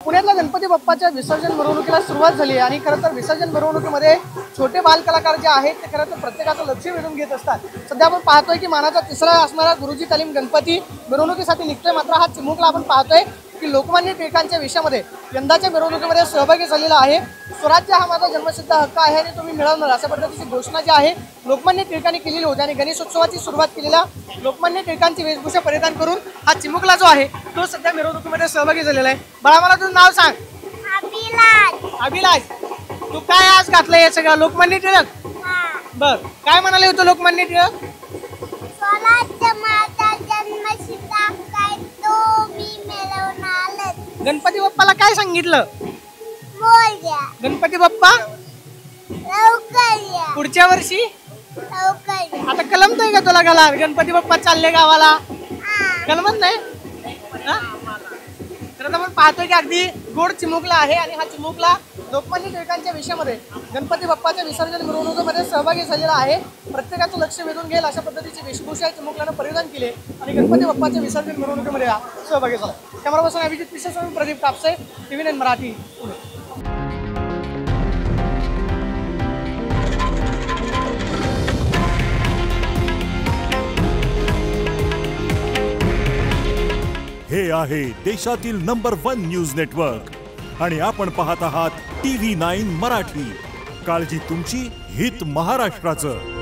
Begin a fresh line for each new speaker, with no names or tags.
पुण्यातल्या गणपती बाप्पाच्या विसर्जन मिरवणुकीला सुरुवात झाली आणि खरं तर विसर्जन मिरवणुकीमध्ये छोटे बालकलाकार जे आहेत ते खरं तर प्रत्येकाचं लक्ष वेधून घेत असतात। सध्या आपण पाहतोय की मानाचा तिसरा असणारा गुरुजी तालीम गणपती मिरवणुकीसाठी निघतोय, मात्र हा चिमुकला आपण पाहतोय की लोकमान्य टिळकांच्या विषयामध्ये यंदाच्या मिरवणुकीमध्ये सहभागी झालेला आहे। स्वराज्य हा माझा जन्मसिद्ध हक्क आहे आणि तुम्ही मिळवणार अशा पद्धतीची घोषणा जी आहे लोकमान्य टिळकांनी केलेली होती आणि गणेशोत्सवाची सुरुवात केलेल्या लोकमान्य टिळकांची वेशभूषा परिधान करून हा चिमुकला जो आहे तो सध्या मिरवणुकीमध्ये सहभागी झालेला आहे। बाळा मला तुझं नाव सांग। अभिलाष, तू काय आज घातलंय हे सगळं लोकमान्य टिळक? बर, काय म्हणाले होते लोकमान्य टिळक?
स्वराज्य माझा जन्मसिद्ध हक्क आहे, तो मी मिळवणार।
गणपती बाप्पाला काय सांगितलं?
बोल या
गणपती बाप्पा
लवकर या,
पुढच्या वर्षी
लवकर या।
आता कलमतोय का तुला गला गणपती बाप्पा चालले गावाला? कलमत नाही हा? तर आपण पाहतोय की अगदी गोड चिमुकला आहे आणि हा चिमुकला लोकमान्य टिळकांच्या विषयामध्ये गणपती बाप्पाच्या विसर्जन मिरवणुकीमध्ये सहभागी झालेला आहे। प्रत्येकाचं लक्ष वेधून घेईल अशा पद्धतीची वेशभूषा चिमुकल्यानं परिधान केली आणि गणपती बाप्पाच्या विसर्जन मिरवणुकीमध्ये सहभागी झाला। कॅमेरा पर्सन अभिजित विशेष प्रदीप कापसे, TV9 मराठी, पुणे।
हे आहे देशातील नंबर 1 न्यूज नेटवर्क आणि आपण पाहत आहात TV9 मराठी। काळजी तुमची, हित महाराष्ट्राचं।